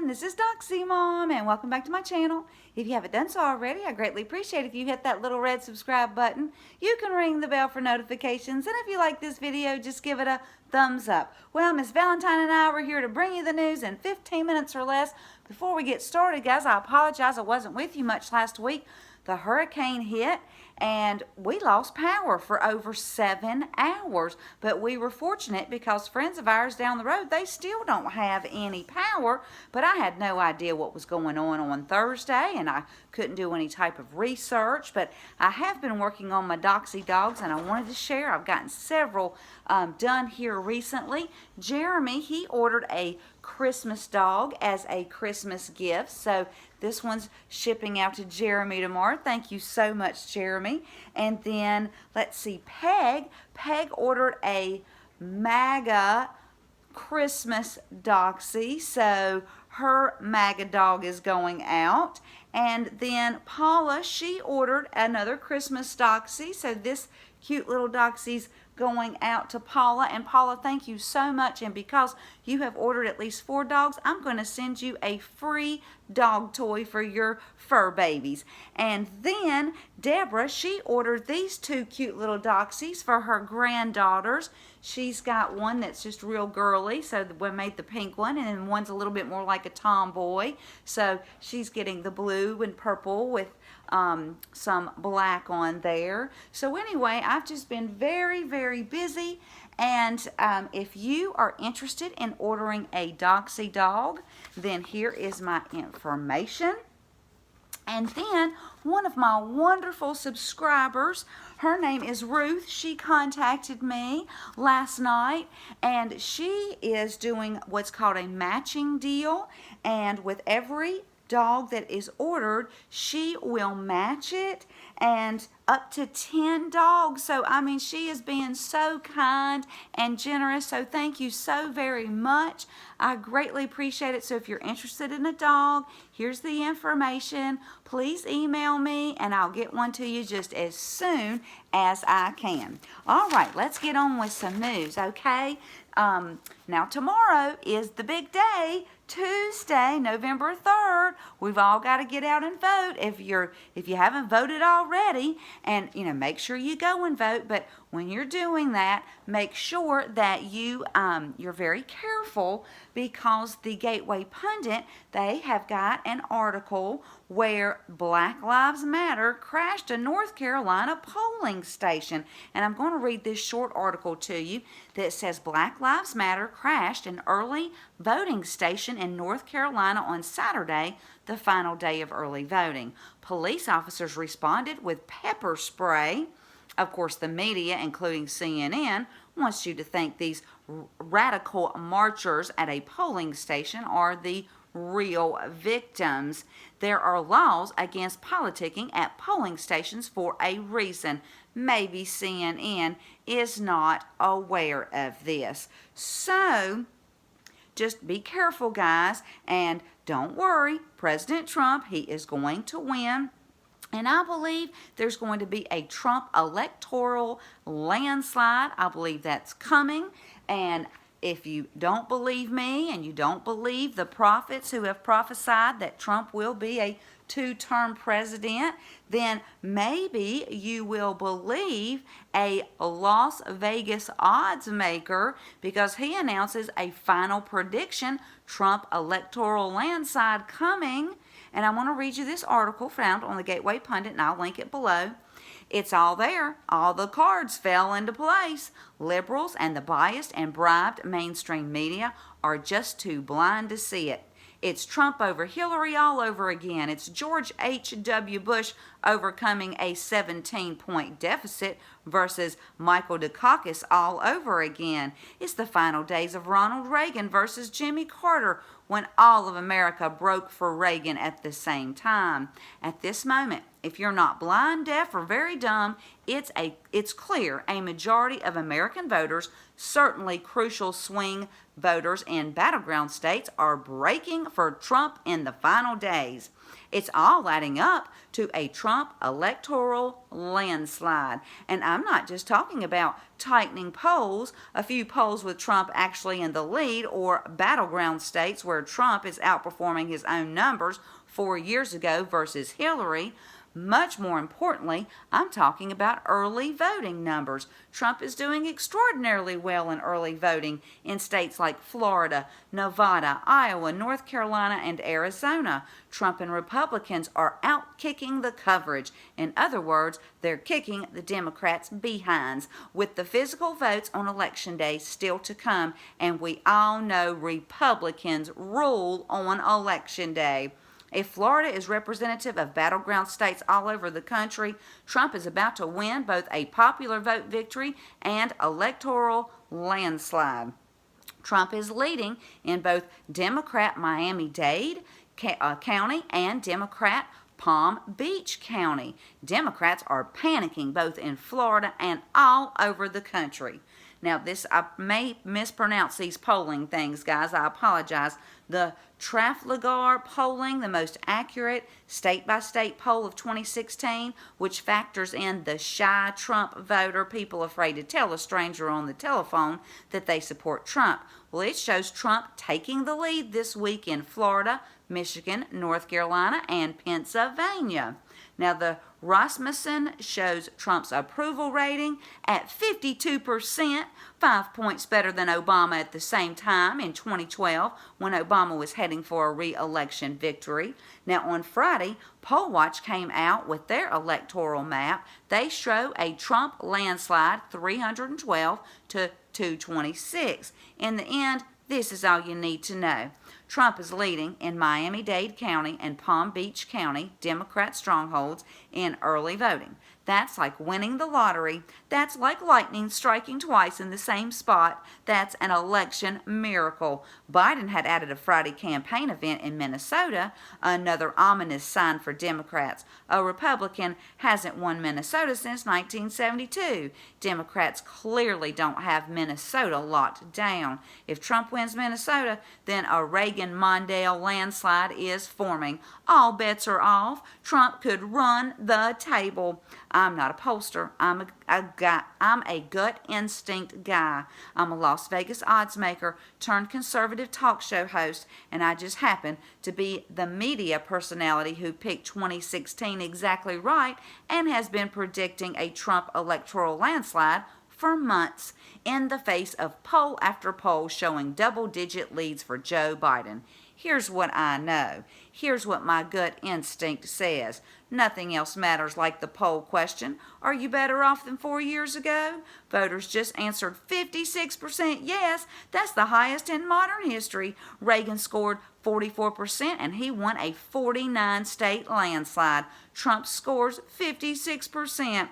everyone, this is Doxie Mom and welcome back to my channel. If you haven't done so already, I greatly appreciate if you hit that little red subscribe button. You can ring the bell for notifications, and if you like this video, just give it a thumbs up. Well, Miss Valentine and I were here to bring you the news in 15 minutes or less. Before we get started, guys, I apologize I wasn't with you much last week. The hurricane hit and we lost power for over 7 hours, but we were fortunate because friends of ours down the road, they still don't have any power, but I had no idea what was going on Thursday, and I couldn't do any type of research, but I have been working on my Doxie dogs, and I wanted to share. I've gotten several done here recently. Jeremy, he ordered a Christmas dog as a Christmas gift, so this one's shipping out to Jeremy tomorrow. Thank you so much, Jeremy. And then, let's see, Peg ordered a MAGA Christmas Doxie, so her MAGA dog is going out. And then Paula, she ordered another Christmas Doxie, so this cute little Doxie's going out to Paula. And Paula, thank you so much, and because you have ordered at least 4 dogs, I'm going to send you a free dog toy for your fur babies. And then Deborah, she ordered these 2 cute little Doxies for her granddaughters. She's got one that's just real girly, so we made the pink one, and then one's a little bit more like a tomboy, so she's getting the blue and purple with some black on there. So anyway, I've just been very, very busy, and if you are interested in ordering a Doxie dog, then here is my information. And then one of my wonderful subscribers, her name is Ruth, she contacted me last night, and she is doing what's called a matching deal, and with every dog that is ordered, she will match it, and up to 10 dogs. So I mean, she is being so kind and generous, so thank you so very much. I greatly appreciate it. So if you're interested in a dog, here's the information. Please email me and I'll get one to you just as soon as I can. All right, let's get on with some news, okay? Now tomorrow is the big day, Tuesday, November 3rd. We've all got to get out and vote if you haven't voted already, and make sure you go and vote. But when you're doing that, make sure that you're very careful, because the Gateway Pundit, they have got an article where Black Lives Matter crashed a North Carolina polling station. And I'm going to read this short article to you that says Black Lives Matter crashed an early voting station in North Carolina on Saturday, the final day of early voting. Police officers responded with pepper spray. Of course, the media, including CNN, wants you to think these radical marchers at a polling station are the real victims. There are laws against politicking at polling stations for a reason. Maybe CNN is not aware of this. So just be careful, guys, and don't worry. President Trump, he is going to win. And I believe there's going to be a Trump electoral landslide. I believe that's coming. And if you don't believe me and you don't believe the prophets who have prophesied that Trump will be a 2-term president, then maybe you will believe a Las Vegas odds maker, because he announces a final prediction, Trump electoral landslide coming. And I want to read you this article found on the Gateway Pundit, and I'll link it below. It's all there. All the cards fell into place. Liberals and the biased and bribed mainstream media are just too blind to see it. It's Trump over Hillary all over again. It's George H.W. Bush overcoming a 17-point deficit versus Michael Dukakis all over again. It's the final days of Ronald Reagan versus Jimmy Carter, when all of America broke for Reagan at the same time. At this moment, if you're not blind, deaf, or very dumb, it's clear a majority of American voters, certainly crucial swing voters in battleground states, are breaking for Trump in the final days. It's all adding up to a Trump electoral landslide. And I'm not just talking about tightening polls, a few polls with Trump actually in the lead, or battleground states where Trump is outperforming his own numbers 4 years ago versus Hillary. Much more importantly, I'm talking about early voting numbers. Trump is doing extraordinarily well in early voting in states like Florida, Nevada, Iowa, North Carolina, and Arizona. Trump and Republicans are out-kicking the coverage. In other words, they're kicking the Democrats' behinds, with the physical votes on Election Day still to come, and we all know Republicans rule on Election Day. If Florida is representative of battleground states all over the country, Trump is about to win both a popular vote victory and electoral landslide. Trump is leading in both Democrat Miami-Dade County and Democrat Palm Beach County. Democrats are panicking both in Florida and all over the country. Now, I may mispronounce these polling things, guys. I apologize. The Trafalgar polling, the most accurate state-by-state poll of 2016, which factors in the shy Trump voter, people afraid to tell a stranger on the telephone that they support Trump. Well, it shows Trump taking the lead this week in Florida, Michigan, North Carolina, and Pennsylvania. Now, the Rasmussen shows Trump's approval rating at 52%, 5 points better than Obama at the same time in 2012 when Obama was heading for a re-election victory. Now, on Friday, PollWatch came out with their electoral map. They show a Trump landslide, 312 to 226. In the end, this is all you need to know. Trump is leading in Miami-Dade County and Palm Beach County, Democrat strongholds, in early voting. That's like winning the lottery. That's like lightning striking twice in the same spot. That's an election miracle. Biden had added a Friday campaign event in Minnesota, another ominous sign for Democrats. A Republican hasn't won Minnesota since 1972. Democrats clearly don't have Minnesota locked down. If Trump wins Minnesota, then a Reagan-Mondale landslide is forming. All bets are off. Trump could run the table. I'm not a pollster. I'm a gut instinct guy. I'm a Las Vegas odds maker turned conservative talk show host, and I just happen to be the media personality who picked 2016 exactly right and has been predicting a Trump electoral landslide for months in the face of poll after poll showing double-digit leads for Joe Biden. Here's what I know. Here's what my gut instinct says. Nothing else matters like the poll question. Are you better off than 4 years ago? Voters just answered 56% yes. That's the highest in modern history. Reagan scored 44% and he won a 49-state landslide. Trump scores 56%.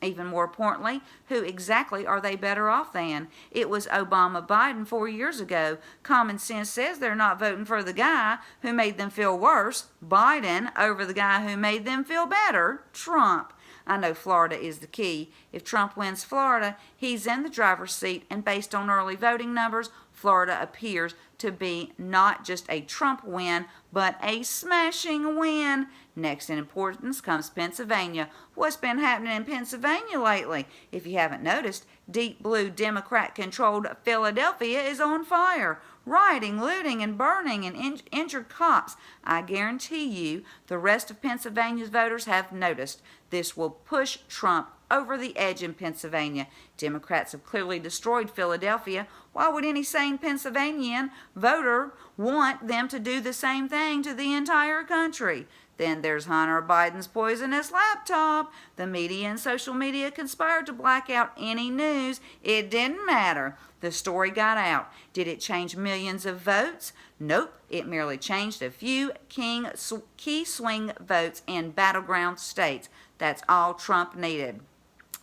Even more importantly, who exactly are they better off than? It was Obama-Biden 4 years ago. Common sense says they're not voting for the guy who made them feel worse, Biden, over the guy who made them feel better, Trump. I know Florida is the key. If Trump wins Florida, he's in the driver's seat, and based on early voting numbers, Florida appears to be not just a Trump win, but a smashing win. Next in importance comes Pennsylvania. What's been happening in Pennsylvania lately? If you haven't noticed, deep blue Democrat-controlled Philadelphia is on fire. Rioting, looting, and burning, and injured cops. I guarantee you the rest of Pennsylvania's voters have noticed. This will push Trump over the edge in Pennsylvania. Democrats have clearly destroyed Philadelphia. Why would any sane Pennsylvanian voter want them to do the same thing to the entire country? Then there's Hunter Biden's poisonous laptop. The media and social media conspired to black out any news. It didn't matter. The story got out. Did it change millions of votes? Nope. It merely changed a few key swing votes in battleground states. That's all Trump needed.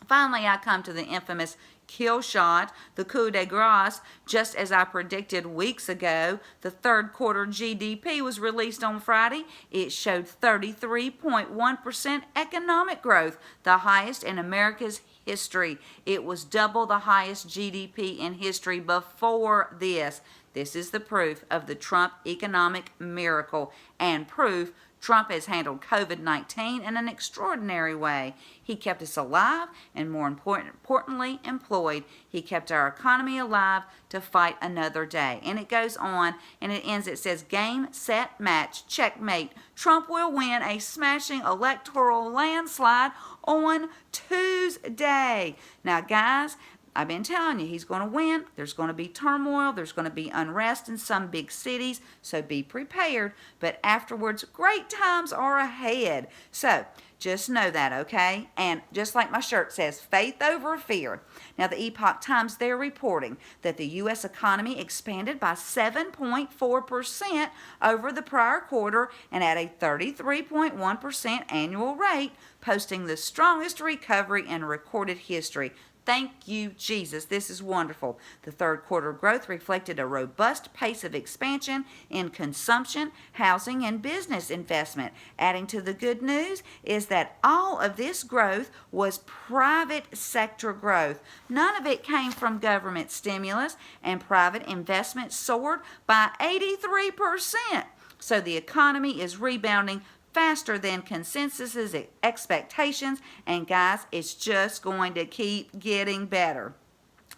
Finally, I come to the infamous kill shot, the coup de grace. Just as I predicted weeks ago, the third quarter GDP was released on Friday. It showed 33.1% economic growth, the highest in America's history. It was double the highest GDP in history before this. This is the proof of the Trump economic miracle and proof Trump has handled COVID-19 in an extraordinary way. He kept us alive and, more importantly, employed. He kept our economy alive to fight another day. And it goes on and it ends. It says, game, set, match, checkmate. Trump will win a smashing electoral landslide on Tuesday. Now, guys, I've been telling you, he's going to win. There's going to be turmoil. There's going to be unrest in some big cities, so be prepared. But afterwards, great times are ahead. So just know that, okay? And just like my shirt says, faith over fear. Now, the Epoch Times, they're reporting that the U.S. economy expanded by 7.4% over the prior quarter and at a 33.1% annual rate, posting the strongest recovery in recorded history. Thank you, Jesus. This is wonderful. The third quarter growth reflected a robust pace of expansion in consumption, housing, and business investment. Adding to the good news is that all of this growth was private sector growth. None of it came from government stimulus, and private investment soared by 83%. So the economy is rebounding faster than consensus's expectations, and guys, it's just going to keep getting better.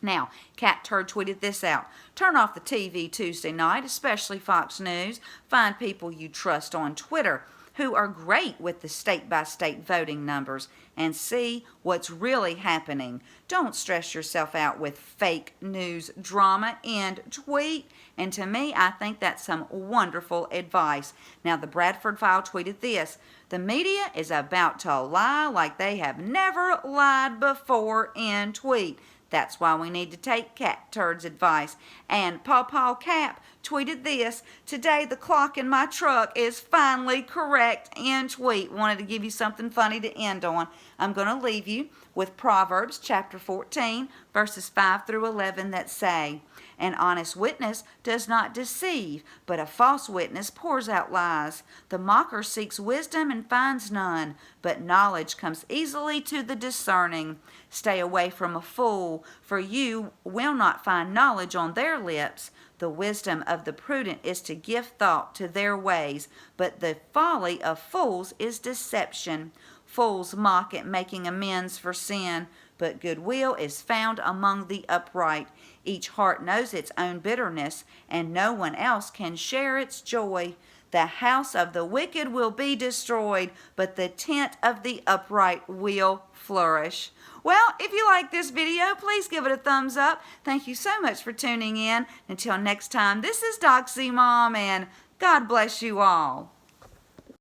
Now, Cat Turd tweeted this out. Turn off the TV Tuesday night, especially Fox News. Find people you trust on Twitter who are great with the state-by-state voting numbers and see what's really happening. Don't stress yourself out with fake news drama. End tweet. And to me, I think that's some wonderful advice. Now, the Bradford File tweeted this. The media is about to lie like they have never lied before. End tweet. That's why we need to take Cat Turd's advice. And Paw Cap tweeted this. Today the clock in my truck is finally correct. End tweet. Wanted to give you something funny to end on. I'm going to leave you with Proverbs chapter 14 verses 5 through 11 that say, an honest witness does not deceive, but a false witness pours out lies. The mocker seeks wisdom and finds none, but knowledge comes easily to the discerning. Stay away from a fool, for you will not find knowledge on their lips. The wisdom of the prudent is to give thought to their ways, but the folly of fools is deception. Fools mock at making amends for sin, but goodwill is found among the upright. Each heart knows its own bitterness, and no one else can share its joy. The house of the wicked will be destroyed, but the tent of the upright will flourish. Well, if you like this video, please give it a thumbs up. Thank you so much for tuning in. Until next time, this is Doxie Mom, and God bless you all.